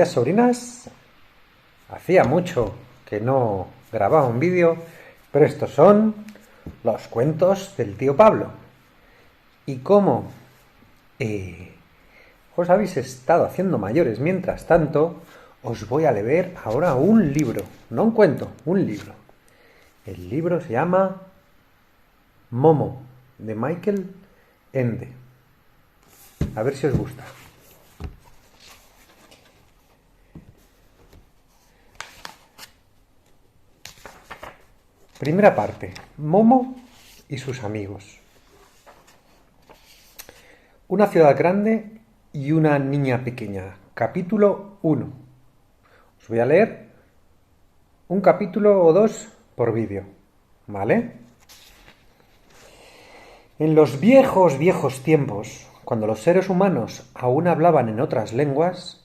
días, sobrinas. Hacía mucho que no grababa un vídeo, pero estos son los cuentos del tío Pablo. Y como os habéis estado haciendo mayores mientras tanto, os voy a leer ahora un libro, no un cuento, un libro. El libro se llama Momo, de Michael Ende. A ver si os gusta. Primera parte, Momo y sus amigos. Una ciudad grande y una niña pequeña. Capítulo 1. Os voy a leer un capítulo o dos por vídeo, ¿vale? En los viejos tiempos, cuando los seres humanos aún hablaban en otras lenguas,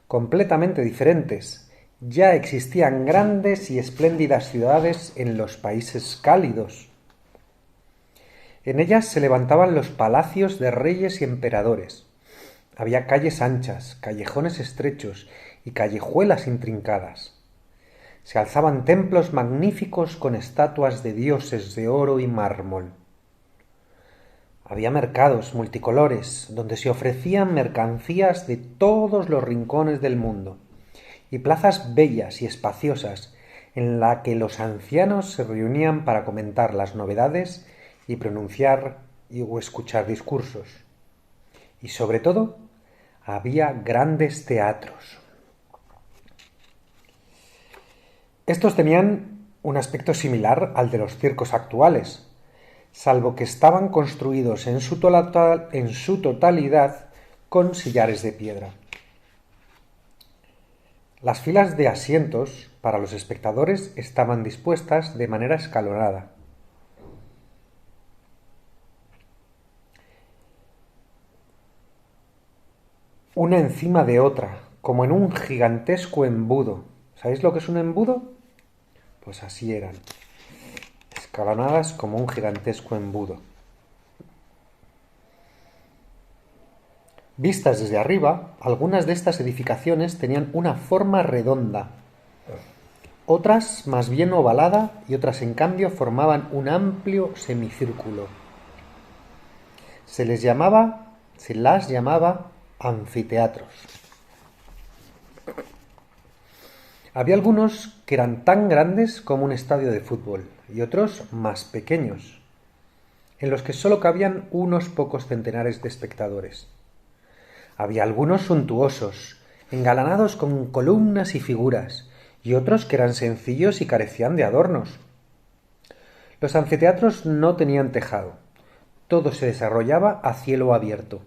completamente diferentes, ya existían grandes y espléndidas ciudades en los países cálidos. En ellas se levantaban los palacios de reyes y emperadores. Había calles anchas, callejones estrechos y callejuelas intrincadas. Se alzaban templos magníficos con estatuas de dioses de oro y mármol. Había mercados multicolores donde se ofrecían mercancías de todos los rincones del mundo y plazas bellas y espaciosas en la que los ancianos se reunían para comentar las novedades y pronunciar o escuchar discursos. Y sobre todo, había grandes teatros. Estos tenían un aspecto similar al de los circos actuales, salvo que estaban construidos en su totalidad con sillares de piedra. Las filas de asientos para los espectadores estaban dispuestas de manera escalonada. Una encima de otra, como en un gigantesco embudo. ¿Sabéis lo que es un embudo? Pues así eran, escalonadas como un gigantesco embudo. Vistas desde arriba, algunas de estas edificaciones tenían una forma redonda, otras más bien ovalada y otras en cambio formaban un amplio semicírculo. Se las llamaba anfiteatros. Había algunos que eran tan grandes como un estadio de fútbol y otros más pequeños, en los que solo cabían unos pocos centenares de espectadores. Había algunos suntuosos, engalanados con columnas y figuras, y otros que eran sencillos y carecían de adornos. Los anfiteatros no tenían tejado, todo se desarrollaba a cielo abierto.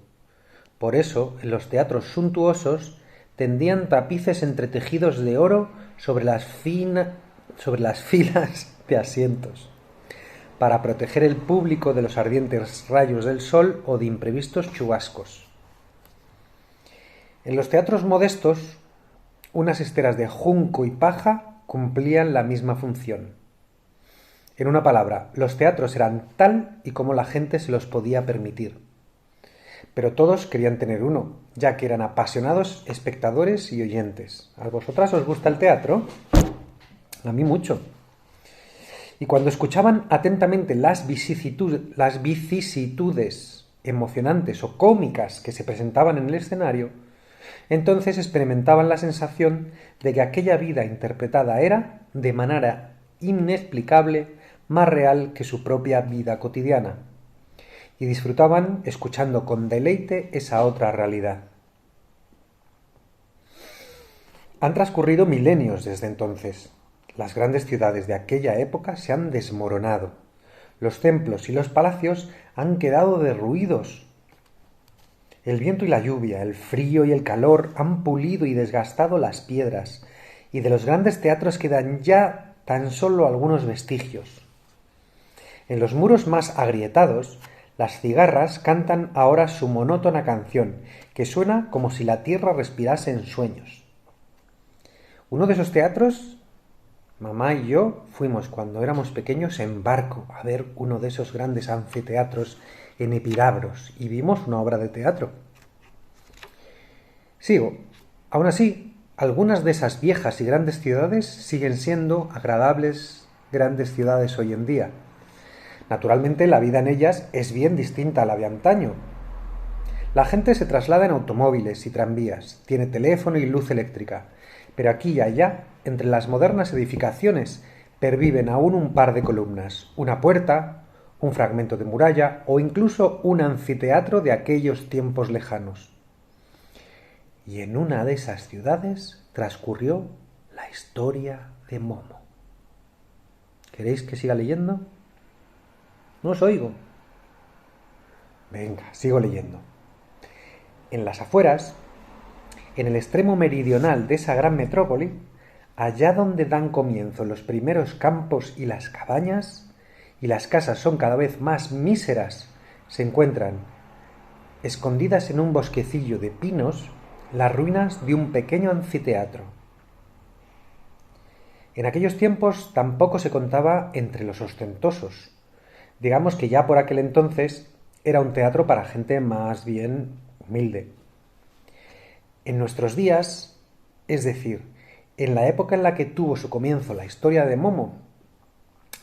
Por eso, en los teatros suntuosos tendían tapices entretejidos de oro sobre las filas de asientos, para proteger el público de los ardientes rayos del sol o de imprevistos chubascos. En los teatros modestos, unas esteras de junco y paja cumplían la misma función. En una palabra, los teatros eran tal y como la gente se los podía permitir. Pero todos querían tener uno, ya que eran apasionados espectadores y oyentes. ¿A vosotras os gusta el teatro? A mí mucho. Y cuando escuchaban atentamente las vicisitudes emocionantes o cómicas que se presentaban en el escenario, entonces experimentaban la sensación de que aquella vida interpretada era, de manera inexplicable, más real que su propia vida cotidiana, y disfrutaban escuchando con deleite esa otra realidad. Han transcurrido milenios desde entonces. Las grandes ciudades de aquella época se han desmoronado. Los templos y los palacios han quedado derruidos. El viento y la lluvia, el frío y el calor han pulido y desgastado las piedras, y de los grandes teatros quedan ya tan solo algunos vestigios. En los muros más agrietados, las cigarras cantan ahora su monótona canción, que suena como si la tierra respirase en sueños. Uno de esos teatros, mamá y yo fuimos cuando éramos pequeños en barco a ver uno de esos grandes anfiteatros en Epidavros y vimos una obra de teatro. Sigo. Aún así, algunas de esas viejas y grandes ciudades siguen siendo agradables grandes ciudades hoy en día. Naturalmente, la vida en ellas es bien distinta a la de antaño. La gente se traslada en automóviles y tranvías, tiene teléfono y luz eléctrica, pero aquí y allá, entre las modernas edificaciones, perviven aún un par de columnas, una puerta, un fragmento de muralla o incluso un anfiteatro de aquellos tiempos lejanos. Y en una de esas ciudades transcurrió la historia de Momo. ¿Queréis que siga leyendo? No os oigo. Venga, sigo leyendo. En las afueras, en el extremo meridional de esa gran metrópoli, allá donde dan comienzo los primeros campos y las cabañas, y las casas son cada vez más míseras, se encuentran, escondidas en un bosquecillo de pinos, las ruinas de un pequeño anfiteatro. En aquellos tiempos tampoco se contaba entre los ostentosos. Digamos que ya por aquel entonces era un teatro para gente más bien humilde. En nuestros días, es decir, en la época en la que tuvo su comienzo la historia de Momo,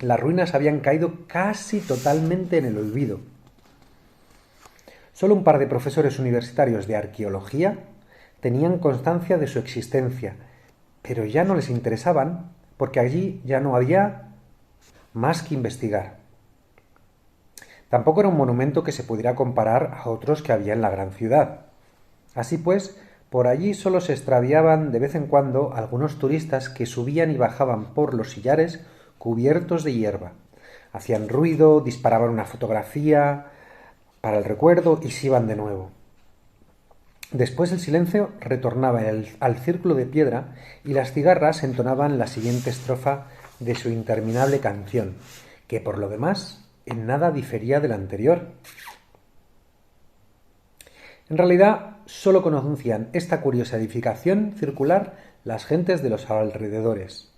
las ruinas habían caído casi totalmente en el olvido. Solo un par de profesores universitarios de arqueología tenían constancia de su existencia, pero ya no les interesaban porque allí ya no había más que investigar. Tampoco era un monumento que se pudiera comparar a otros que había en la gran ciudad. Así pues, por allí solo se extraviaban de vez en cuando algunos turistas que subían y bajaban por los sillares cubiertos de hierba. Hacían ruido, disparaban una fotografía para el recuerdo y se iban de nuevo. Después el silencio retornaba al círculo de piedra y las cigarras entonaban la siguiente estrofa de su interminable canción, que por lo demás en nada difería de la anterior. En realidad, solo conocían esta curiosa edificación circular las gentes de los alrededores.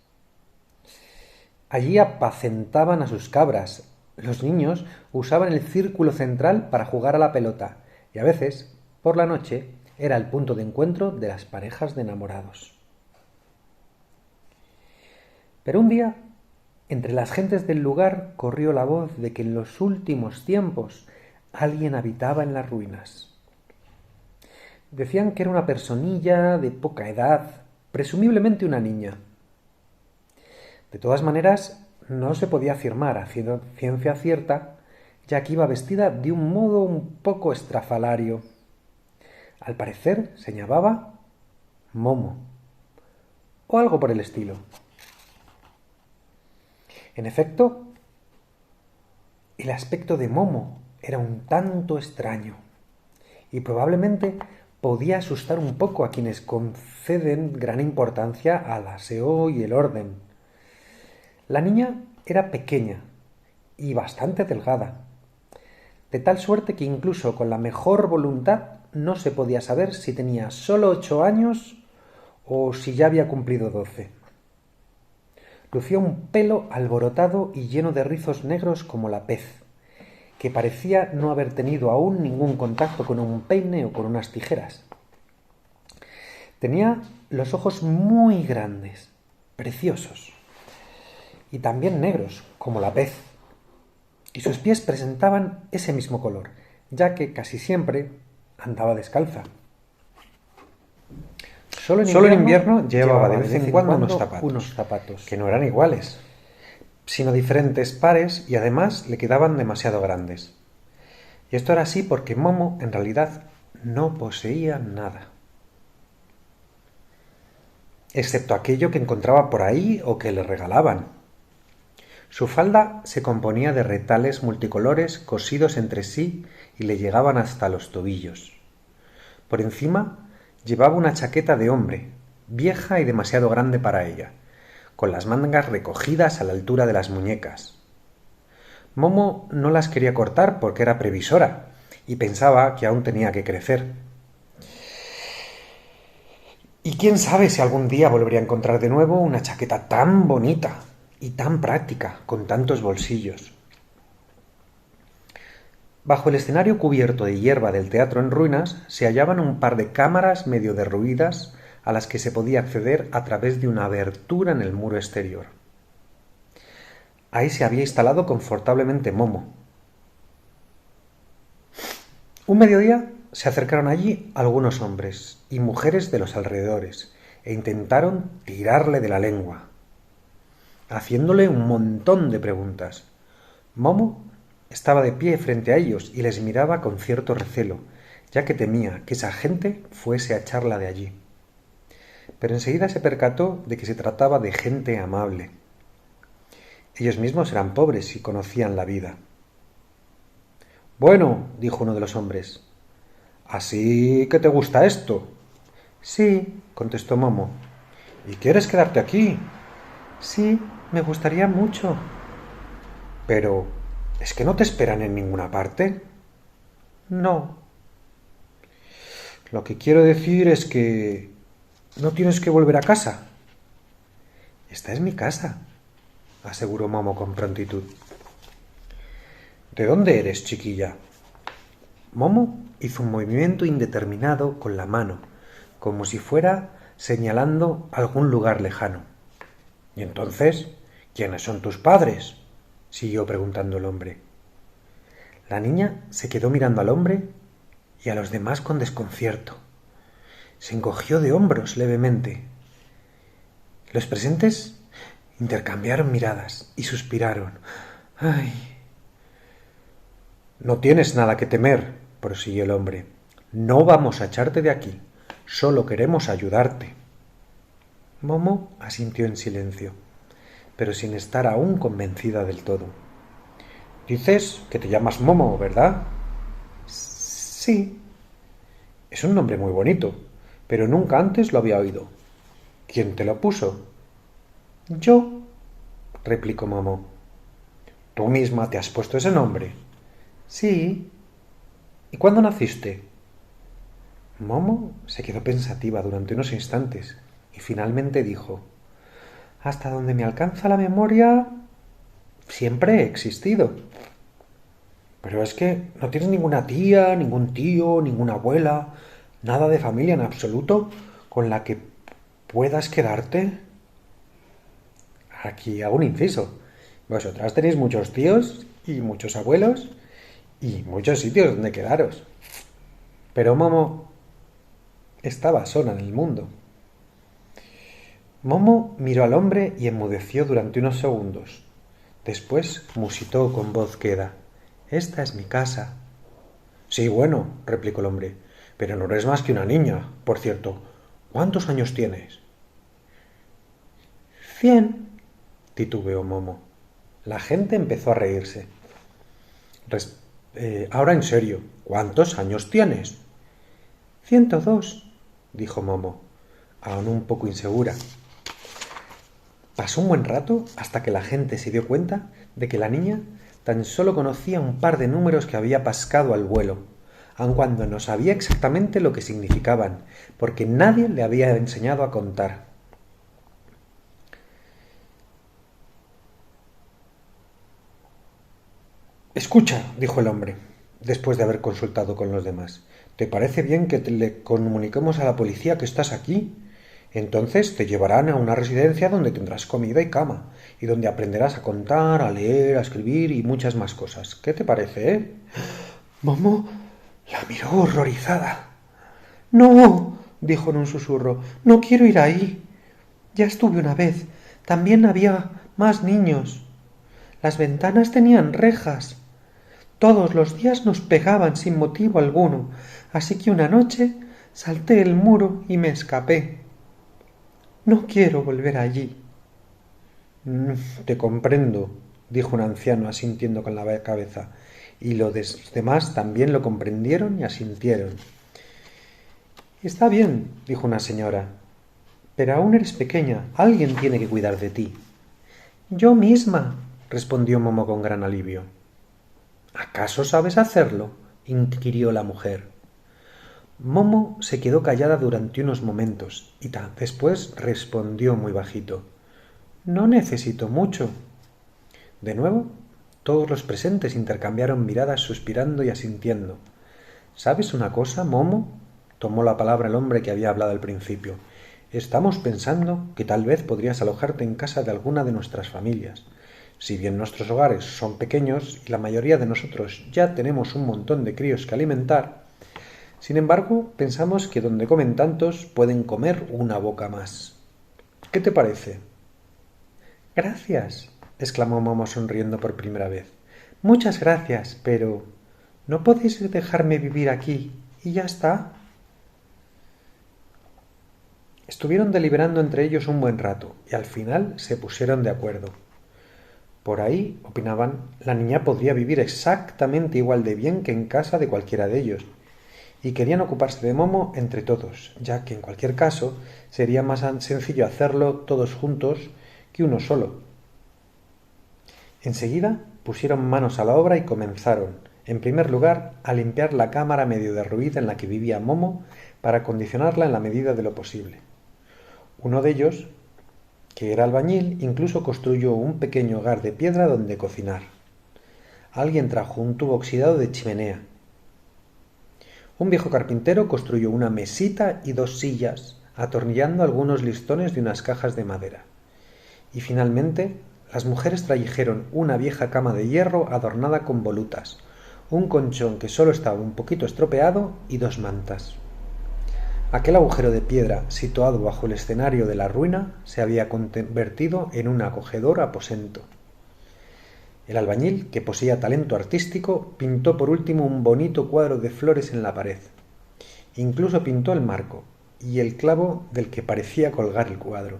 Allí apacentaban a sus cabras. Los niños usaban el círculo central para jugar a la pelota y a veces, por la noche, era el punto de encuentro de las parejas de enamorados. Pero un día, entre las gentes del lugar corrió la voz de que en los últimos tiempos alguien habitaba en las ruinas. Decían que era una personilla de poca edad, presumiblemente una niña. De todas maneras, no se podía afirmar a ciencia cierta, ya que iba vestida de un modo un poco estrafalario. Al parecer se llamaba Momo, o algo por el estilo. En efecto, el aspecto de Momo era un tanto extraño y probablemente podía asustar un poco a quienes conceden gran importancia al aseo y el orden. La niña era pequeña y bastante delgada, de tal suerte que incluso con la mejor voluntad no se podía saber si tenía solo 8 años o si ya había cumplido 12. Lucía un pelo alborotado y lleno de rizos negros como la pez, que parecía no haber tenido aún ningún contacto con un peine o con unas tijeras. Tenía los ojos muy grandes, preciosos, y también negros, como la pez, y sus pies presentaban ese mismo color, ya que casi siempre andaba descalza. Solo en invierno llevaba de vez en cuando unos zapatos, que no eran iguales, sino diferentes pares y además le quedaban demasiado grandes. Y esto era así porque Momo en realidad no poseía nada, excepto aquello que encontraba por ahí o que le regalaban. Su falda se componía de retales multicolores cosidos entre sí y le llegaban hasta los tobillos. Por encima llevaba una chaqueta de hombre, vieja y demasiado grande para ella, con las mangas recogidas a la altura de las muñecas. Momo no las quería cortar porque era previsora y pensaba que aún tenía que crecer. Y quién sabe si algún día volvería a encontrar de nuevo una chaqueta tan bonita y tan práctica, con tantos bolsillos. Bajo el escenario cubierto de hierba del teatro en ruinas se hallaban un par de cámaras medio derruidas a las que se podía acceder a través de una abertura en el muro exterior. Ahí se había instalado confortablemente Momo. Un mediodía se acercaron allí algunos hombres y mujeres de los alrededores e intentaron tirarle de la lengua, haciéndole un montón de preguntas. Momo estaba de pie frente a ellos y les miraba con cierto recelo, ya que temía que esa gente fuese a echarla de allí. Pero enseguida se percató de que se trataba de gente amable. Ellos mismos eran pobres y conocían la vida. «Bueno», dijo uno de los hombres, «¿así que te gusta esto?» «Sí», contestó Momo. «¿Y quieres quedarte aquí?» «Sí, me gustaría mucho». «Pero, ¿es que no te esperan en ninguna parte?» «No». «Lo que quiero decir es que no tienes que volver a casa». «Esta es mi casa», aseguró Momo con prontitud. «¿De dónde eres, chiquilla?» Momo hizo un movimiento indeterminado con la mano, como si fuera señalando algún lugar lejano. «¿Y entonces, quiénes son tus padres?», siguió preguntando el hombre. La niña se quedó mirando al hombre y a los demás con desconcierto. Se encogió de hombros levemente. Los presentes intercambiaron miradas y suspiraron. «Ay». «No tienes nada que temer», prosiguió el hombre. «No vamos a echarte de aquí. Solo queremos ayudarte». Momo asintió en silencio, pero sin estar aún convencida del todo. «Dices que te llamas Momo, ¿verdad?» «Sí». «Es un nombre muy bonito, pero nunca antes lo había oído. ¿Quién te lo puso?» «Yo», replicó Momo. «¿Tú misma te has puesto ese nombre?» «Sí». «¿Y cuándo naciste?» Momo se quedó pensativa durante unos instantes y finalmente dijo: «Hasta donde me alcanza la memoria, siempre he existido». «Pero es que no tienes ninguna tía, ningún tío, ninguna abuela, nada de familia en absoluto con la que puedas quedarte». Aquí hago un inciso. Vosotras tenéis muchos tíos y muchos abuelos y muchos sitios donde quedaros. Pero Momo estaba sola en el mundo. Momo miró al hombre y enmudeció durante unos segundos. Después musitó con voz queda: «Esta es mi casa». «Sí, bueno», replicó el hombre, «pero no eres más que una niña. Por cierto, ¿cuántos años tienes?» «100», titubeó Momo. La gente empezó a reírse. Ahora en serio, ¿cuántos años tienes?» 102, dijo Momo, aún un poco insegura. Pasó un buen rato hasta que la gente se dio cuenta de que la niña tan solo conocía un par de números que había pascado al vuelo, aun cuando no sabía exactamente lo que significaban, porque nadie le había enseñado a contar. «Escucha», dijo el hombre, después de haber consultado con los demás, «¿te parece bien que le comuniquemos a la policía que estás aquí? Entonces te llevarán a una residencia donde tendrás comida y cama, y donde aprenderás a contar, a leer, a escribir y muchas más cosas. ¿Qué te parece, eh?» Momo la miró horrorizada. «No», dijo en un susurro, «no quiero ir ahí. Ya estuve una vez. También había más niños. Las ventanas tenían rejas. Todos los días nos pegaban sin motivo alguno, así que una noche salté el muro y me escapé. No quiero volver allí». «Te comprendo», dijo un anciano asintiendo con la cabeza, y los demás también lo comprendieron y asintieron. «Está bien», dijo una señora, «pero aún eres pequeña. Alguien tiene que cuidar de ti». «Yo misma», respondió Momo con gran alivio. «¿Acaso sabes hacerlo?», inquirió la mujer. Momo se quedó callada durante unos momentos y después respondió muy bajito: «No necesito mucho». De nuevo, todos los presentes intercambiaron miradas suspirando y asintiendo. «¿Sabes una cosa, Momo?», tomó la palabra el hombre que había hablado al principio. Estamos pensando que tal vez podrías alojarte en casa de alguna de nuestras familias. Si bien nuestros hogares son pequeños y la mayoría de nosotros ya tenemos un montón de críos que alimentar, sin embargo, pensamos que donde comen tantos pueden comer una boca más. ¿Qué te parece? Gracias, exclamó Momo sonriendo por primera vez. Muchas gracias, pero ¿no podéis dejarme vivir aquí y ya está? Estuvieron deliberando entre ellos un buen rato y al final se pusieron de acuerdo. Por ahí, opinaban, la niña podría vivir exactamente igual de bien que en casa de cualquiera de ellos, y querían ocuparse de Momo entre todos, ya que en cualquier caso sería más sencillo hacerlo todos juntos que uno solo. Enseguida pusieron manos a la obra y comenzaron, en primer lugar, a limpiar la cámara medio derruida en la que vivía Momo para acondicionarla en la medida de lo posible. Uno de ellos, que era albañil, incluso construyó un pequeño hogar de piedra donde cocinar. Alguien trajo un tubo oxidado de chimenea. Un viejo carpintero construyó una mesita y 2 sillas, atornillando algunos listones de unas cajas de madera. Y finalmente, las mujeres trajeron una vieja cama de hierro adornada con volutas, un colchón que solo estaba un poquito estropeado y 2 mantas. Aquel agujero de piedra, situado bajo el escenario de la ruina, se había convertido en un acogedor aposento. El albañil, que poseía talento artístico, pintó por último un bonito cuadro de flores en la pared. Incluso pintó el marco y el clavo del que parecía colgar el cuadro.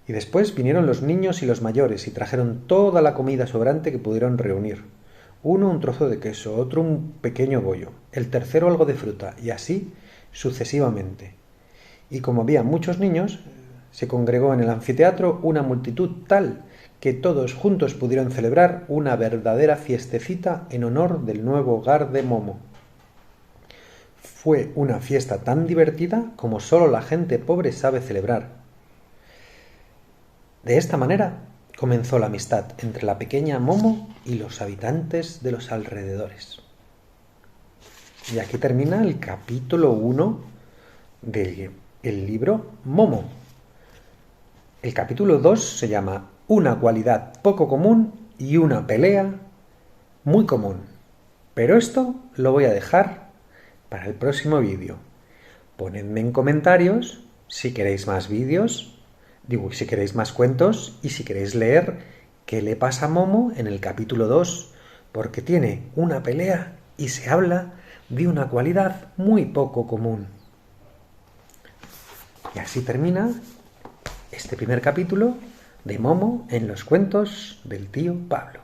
Y después vinieron los niños y los mayores y trajeron toda la comida sobrante que pudieron reunir. Uno un trozo de queso, otro un pequeño bollo, el tercero algo de fruta, y así sucesivamente. Y como había muchos niños, se congregó en el anfiteatro una multitud tal que todos juntos pudieron celebrar una verdadera fiestecita en honor del nuevo hogar de Momo. Fue una fiesta tan divertida como solo la gente pobre sabe celebrar. De esta manera comenzó la amistad entre la pequeña Momo y los habitantes de los alrededores. Y aquí termina el capítulo 1 del libro Momo. El capítulo 2 se llama Una cualidad poco común y una pelea muy común. Pero esto lo voy a dejar para el próximo vídeo. Ponedme en comentarios si queréis más vídeos, si queréis más cuentos y si queréis leer qué le pasa a Momo en el capítulo 2, porque tiene una pelea y se habla de una cualidad muy poco común. Y así termina este primer capítulo de Momo en los cuentos del tío Pablo.